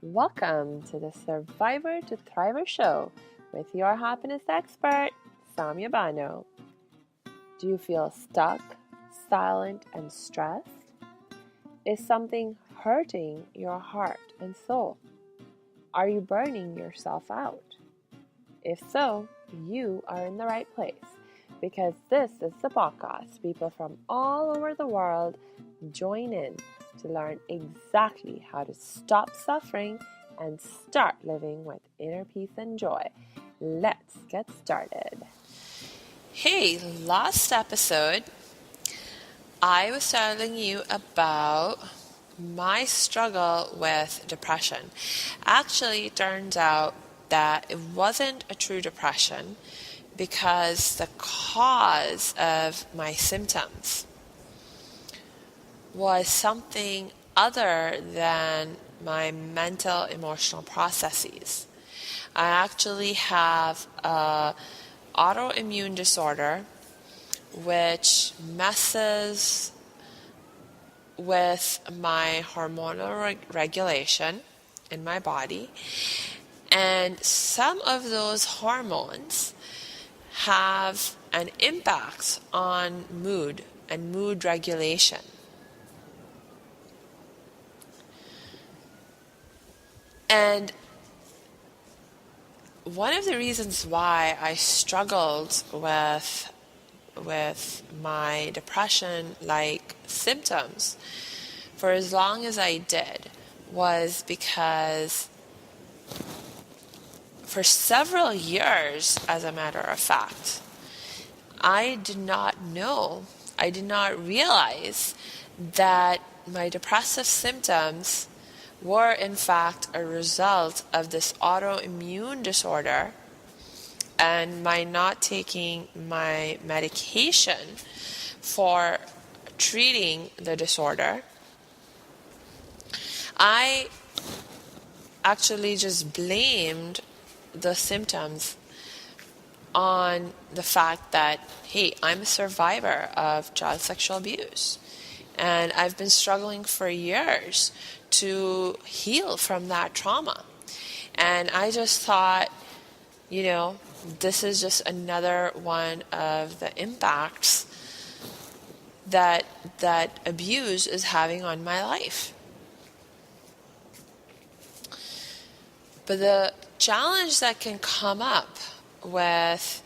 Welcome to the Survivor to Thriver show with your happiness expert, Samia Bano. Do you feel stuck, silent, and stressed? Is something hurting your heart and soul? Are you burning yourself out? If so, you are in the right place because this is the podcast people from all over the world join in to learn exactly how to stop suffering and start living with inner peace and joy. Let's get started. Hey, last episode, I was telling you about my struggle with depression. Actually, it turns out that it wasn't a true depression because the cause of my symptoms was something other than my mental emotional processes. I actually have an autoimmune disorder which messes with my hormonal regulation in my body, and some of those hormones have an impact on mood and mood regulation. And one of the reasons why I struggled with my depression-like symptoms for as long as I did was because for several years, as a matter of fact, I did not realize that my depressive symptoms were in fact a result of this autoimmune disorder and my not taking my medication for treating the disorder. I actually just blamed the symptoms on the fact that, hey, I'm a survivor of child sexual abuse. And I've been struggling for years to heal from that trauma. And I just thought, this is just another one of the impacts that abuse is having on my life. But the challenge that can come up with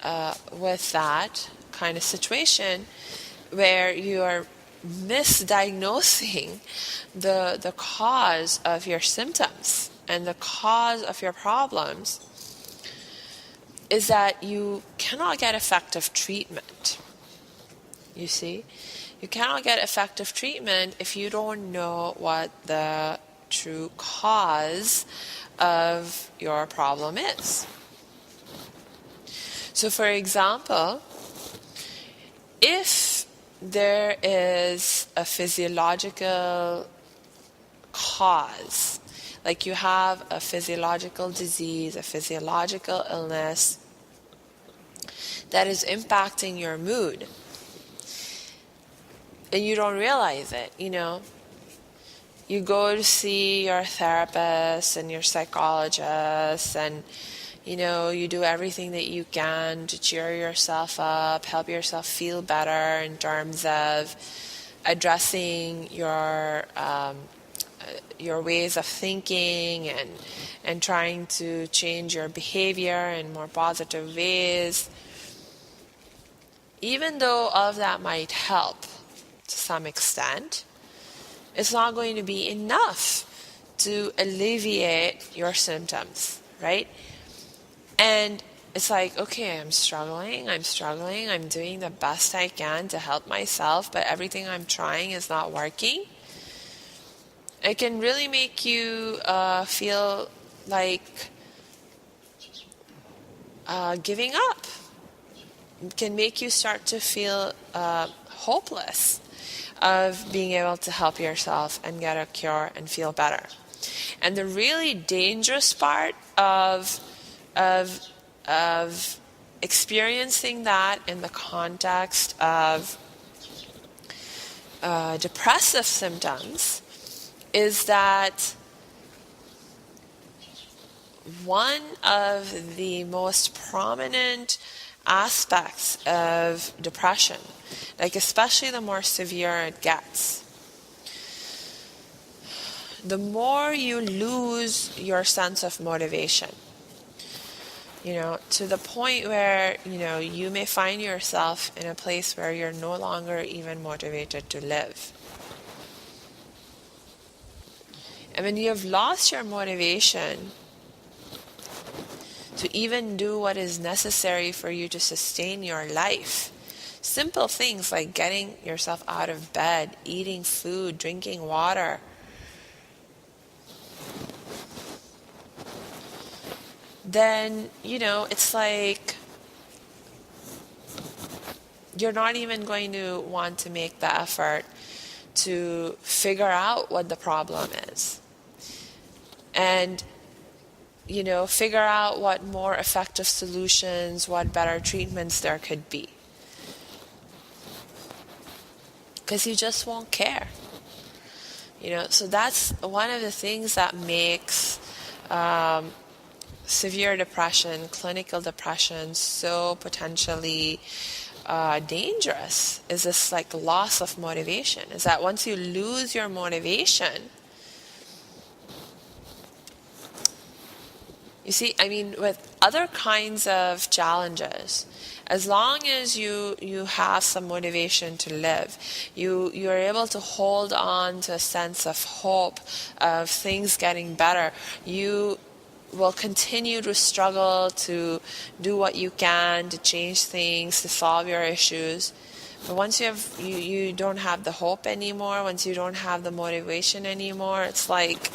that kind of situation where you are misdiagnosing the cause of your symptoms and the cause of your problems is that you cannot get effective treatment. You see? You cannot get effective treatment if you don't know what the true cause of your problem is. So, for example, if there is a physiological cause, like you have a physiological disease, a physiological illness that is impacting your mood, and you don't realize it, you go to see your therapist and your psychologist and you do everything that you can to cheer yourself up, help yourself feel better in terms of addressing your ways of thinking and trying to change your behavior in more positive ways. Even though all of that might help to some extent, it's not going to be enough to alleviate your symptoms, right? And it's like, okay, I'm struggling, I'm doing the best I can to help myself, but everything I'm trying is not working. It can really make you feel like giving up. It can make you start to feel hopeless of being able to help yourself and get a cure and feel better. And the really dangerous part of experiencing that in the context of depressive symptoms is that one of the most prominent aspects of depression, like especially the more severe it gets. The more you lose your sense of motivation, to the point where, you may find yourself in a place where you're no longer even motivated to live. And when you have lost your motivation to even do what is necessary for you to sustain your life, simple things like getting yourself out of bed, eating food, drinking water, then, it's like you're not even going to want to make the effort to figure out what the problem is. And, figure out what more effective solutions, what better treatments there could be. Because you just won't care. So that's one of the things that makes severe depression, clinical depression, so potentially dangerous, is this like loss of motivation. Is that once you lose your motivation, you see, with other kinds of challenges, as long as you have some motivation to live, you're able to hold on to a sense of hope, of things getting better, you will continue to struggle to do what you can to change things, to solve your issues. But once you don't have the hope anymore, once you don't have the motivation anymore, it's like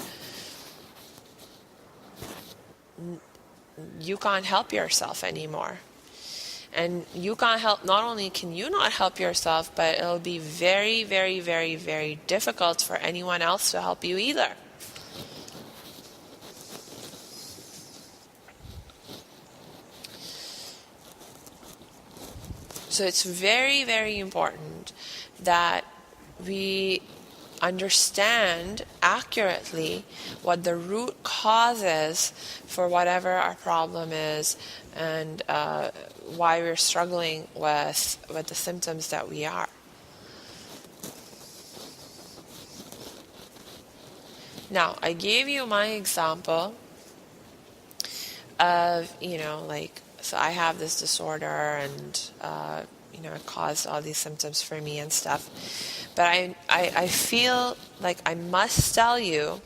you can't help yourself anymore. And you can't help, not only can you not help yourself, but it'll be very, very, very, very difficult for anyone else to help you either. So it's very, very important that we understand accurately what the root cause is for whatever our problem is, and why we're struggling with the symptoms that we are. Now, I gave you my example of, so I have this disorder and, it caused all these symptoms for me and stuff. But I feel like I must tell you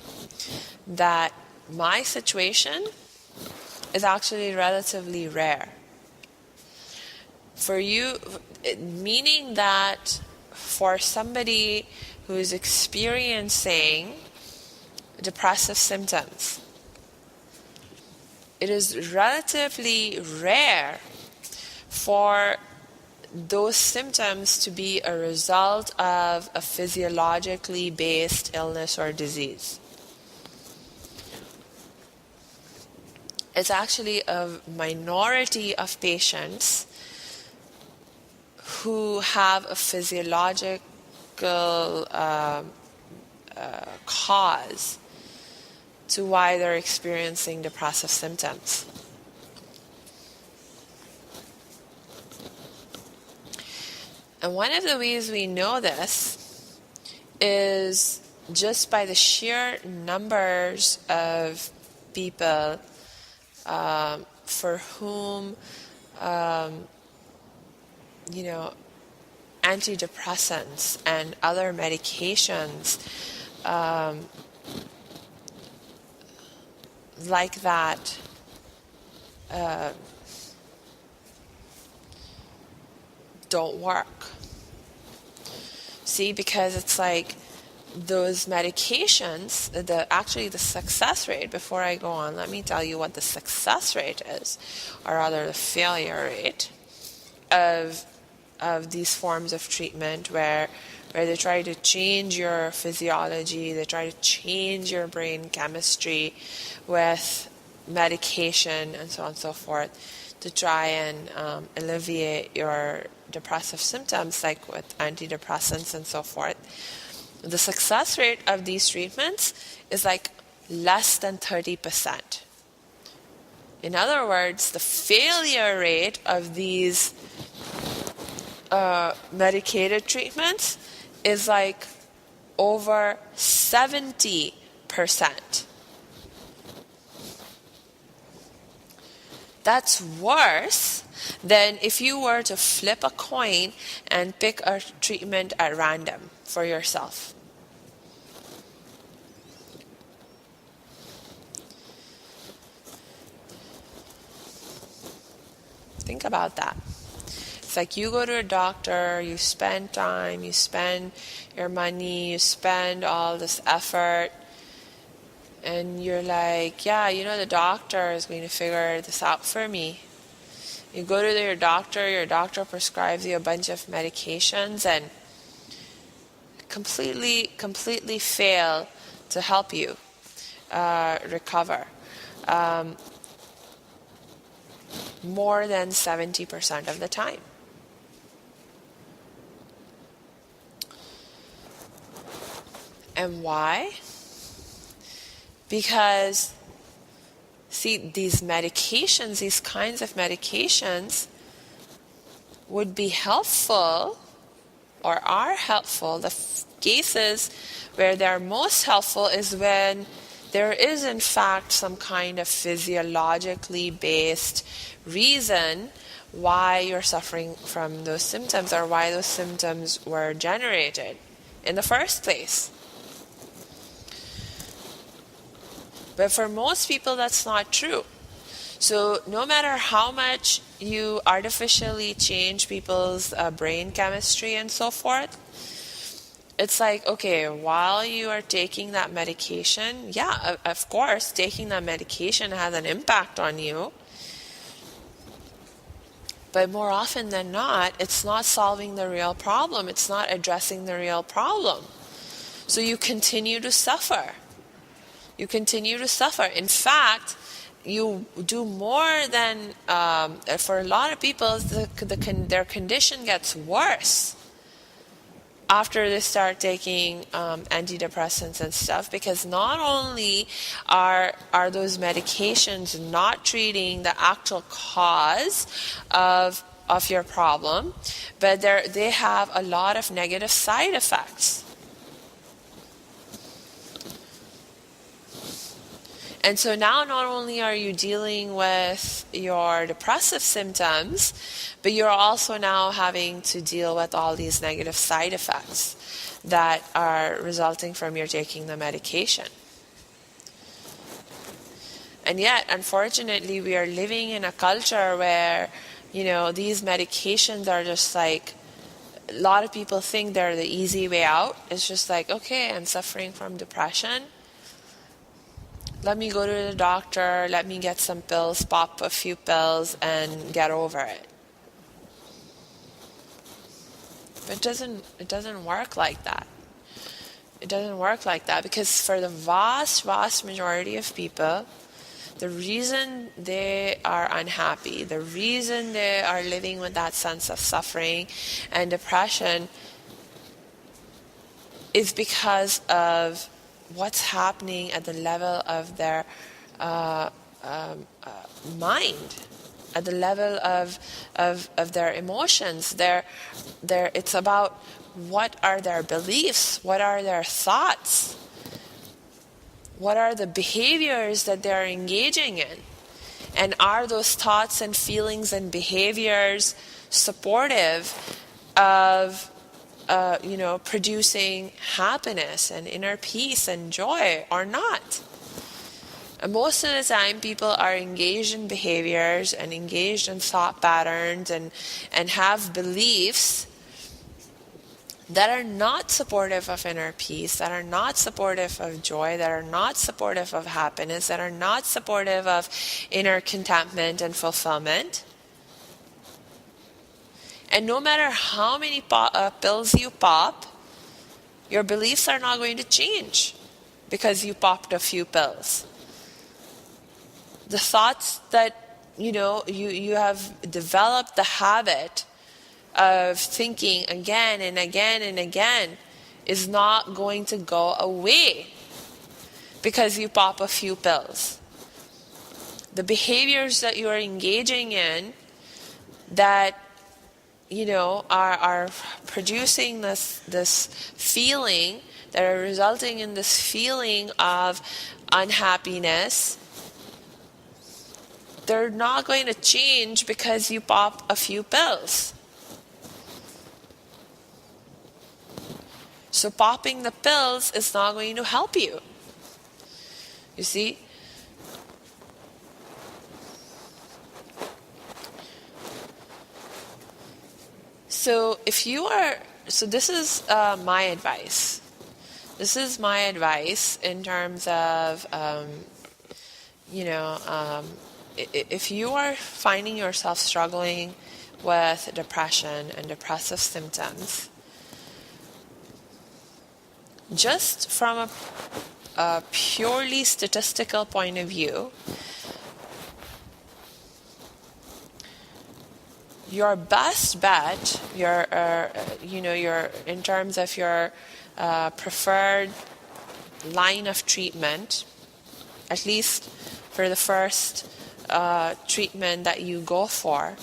that my situation is actually relatively rare. For you, meaning that for somebody who is experiencing depressive symptoms, it is relatively rare for those symptoms to be a result of a physiologically based illness or disease. It's actually a minority of patients who have a physiological cause to why they're experiencing depressive symptoms. And one of the ways we know this is just by the sheer numbers of people for whom, antidepressants and other medications like that don't work. See, because it's like those medications, the success rate, before I go on, let me tell you what the success rate is, or rather the failure rate of these forms of treatment where they try to change your physiology, they try to change your brain chemistry with medication and so on and so forth to try and alleviate your depressive symptoms, like with antidepressants and so forth. The success rate of these treatments is like less than 30%. In other words, the failure rate of these medicated treatments is like over 70%. That's worse than if you were to flip a coin and pick a treatment at random for yourself. Think about that. It's like you go to a doctor, you spend time, you spend your money, you spend all this effort, and you're like, yeah, the doctor is going to figure this out for me. You go to your doctor prescribes you a bunch of medications and completely fail to help you recover. More than 70% of the time. And why? Because, see, these kinds of medications would be helpful or are helpful. The cases where they're most helpful is when there is in fact some kind of physiologically based reason why you're suffering from those symptoms or why those symptoms were generated in the first place. But for most people, that's not true. So no matter how much you artificially change people's brain chemistry and so forth, it's like, okay, while you are taking that medication, yeah, of course, taking that medication has an impact on you. But more often than not, it's not solving the real problem. It's not addressing the real problem. So you continue to suffer. You continue to suffer. In fact, you do more than, for a lot of people, their condition gets worse after they start taking antidepressants and stuff, because not only are those medications not treating the actual cause of your problem, but they have a lot of negative side effects. And so now not only are you dealing with your depressive symptoms, but you're also now having to deal with all these negative side effects that are resulting from your taking the medication. And yet, unfortunately, we are living in a culture where, these medications are just like, a lot of people think they're the easy way out. It's just like, okay, I'm suffering from depression. Let me go to the doctor, let me get some pills, pop a few pills, and get over it. But it doesn't work like that. It doesn't work like that, because for the vast majority of people, the reason they are unhappy, the reason they are living with that sense of suffering and depression is because of what's happening at the level of their mind, at the level of their emotions. It's about what are their beliefs, what are their thoughts, what are the behaviors that they're engaging in, and are those thoughts and feelings and behaviors supportive of producing happiness and inner peace and joy or not. And most of the time, people are engaged in behaviors and engaged in thought patterns and have beliefs that are not supportive of inner peace, that are not supportive of joy, that are not supportive of happiness, that are not supportive of inner contentment and fulfillment. And no matter how many pills you pop, your beliefs are not going to change because you popped a few pills. The thoughts that, you have developed the habit of thinking again and again and again is not going to go away because you pop a few pills. the behaviors that you are engaging in that, are producing this feeling, that are resulting in this feeling of unhappiness, they're not going to change because you pop a few pills. So popping the pills is not going to help you. You see? So this is my advice. This is my advice in terms of, if you are finding yourself struggling with depression and depressive symptoms, just from a purely statistical point of view, your best bet, your in terms of your preferred line of treatment, at least for the first treatment that you go for,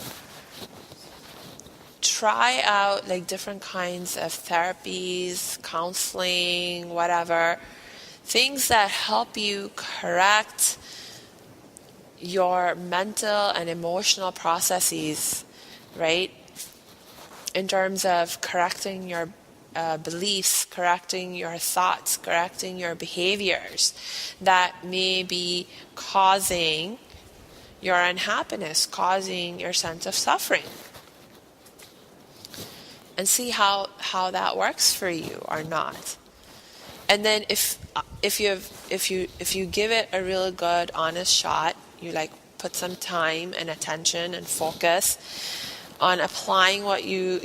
try out like different kinds of therapies, counseling, whatever, things that help you correct your mental and emotional processes, right? In terms of correcting your beliefs, correcting your thoughts, correcting your behaviors that may be causing your unhappiness, causing your sense of suffering. And see how that works for you or not. And then if you give it a really good, honest shot, you like put some time and attention and focus on applying what you've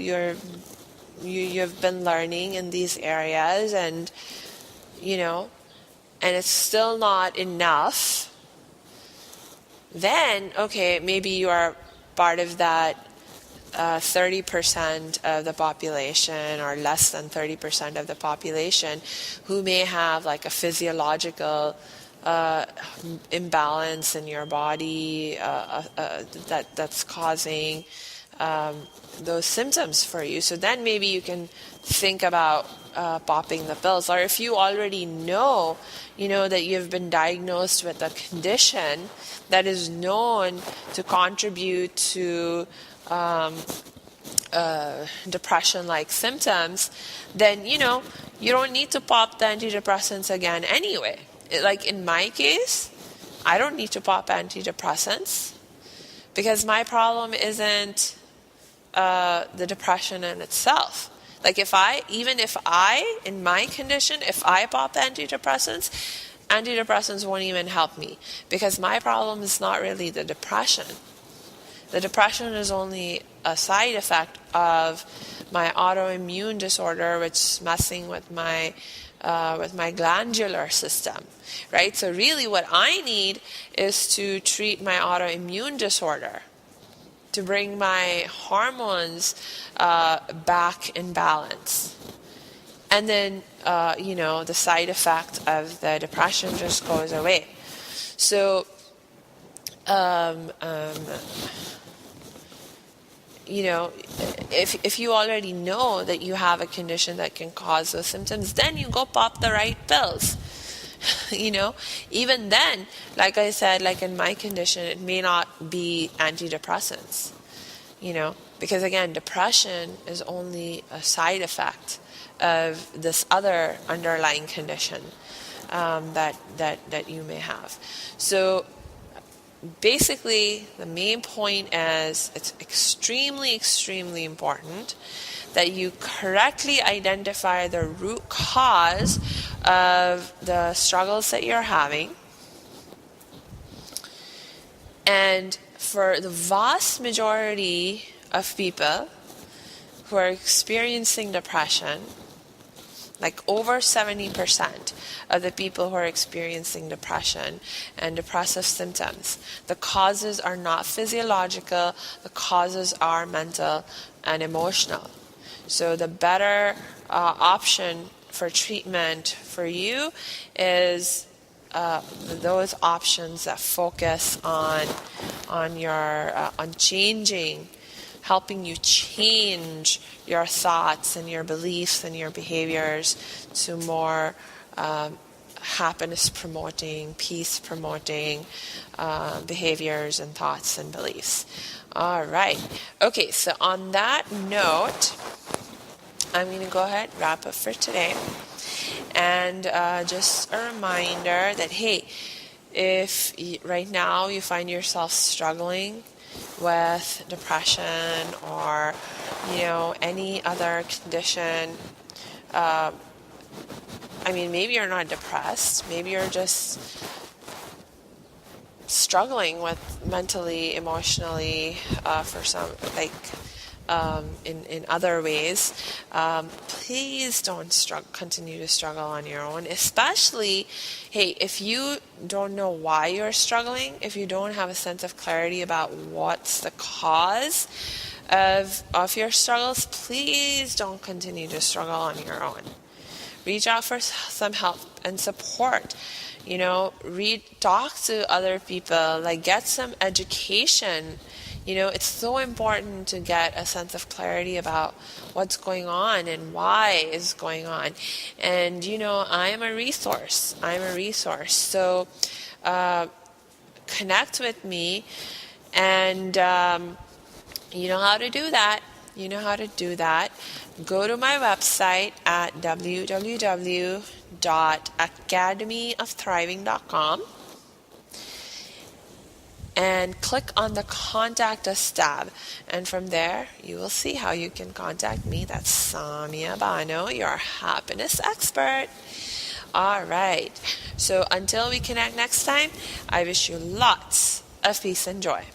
been learning in these areas, and and it's still not enough, then okay, maybe you are part of that 30% of the population, or less than 30% of the population, who may have like a physiological imbalance in your body that's causing those symptoms for you. So then maybe you can think about popping the pills. Or if you already know that you've been diagnosed with a condition that is known to contribute to depression-like symptoms, then you don't need to pop the antidepressants again anyway. Like in my case, I don't need to pop antidepressants because my problem isn't the depression in itself. Like in my condition, if I pop antidepressants won't even help me, because my problem is not really the depression. The depression is only a side effect of my autoimmune disorder, which is messing with my glandular system, right? So really what I need is to treat my autoimmune disorder, to bring my hormones back in balance. And then, the side effect of the depression just goes away. So, if you already know that you have a condition that can cause those symptoms, then you go pop the right pills. Even then, like I said, like in my condition, it may not be antidepressants, because again, depression is only a side effect of this other underlying condition that you may have. So basically, the main point is it's extremely, extremely important that you correctly identify the root cause of the struggles that you're having. And for the vast majority of people who are experiencing depression, like over 70% of the people who are experiencing depression and depressive symptoms, the causes are not physiological, the causes are mental and emotional. So the better option for treatment for you is those options that focus on changing, helping you change your thoughts and your beliefs and your behaviors to more happiness promoting, peace promoting behaviors and thoughts and beliefs. All right. Okay, so on that note, I'm going to go ahead and wrap up for today. And just a reminder that, hey, if right now you find yourself struggling with depression or, any other condition, maybe you're not depressed, maybe you're just struggling with mentally, emotionally, for some, in other ways, please don't continue to struggle on your own. Especially, hey, if you don't know why you're struggling, if you don't have a sense of clarity about what's the cause of your struggles, please don't continue to struggle on your own. Reach out for some help and support. Talk to other people, get some education. It's so important to get a sense of clarity about what's going on and why is going on. And, I am a resource. So connect with me, and you know how to do that. Go to my website at www.academyofthriving.com and click on the Contact Us tab. And from there, you will see how you can contact me. That's Samia Bano, your happiness expert. All right. So until we connect next time, I wish you lots of peace and joy.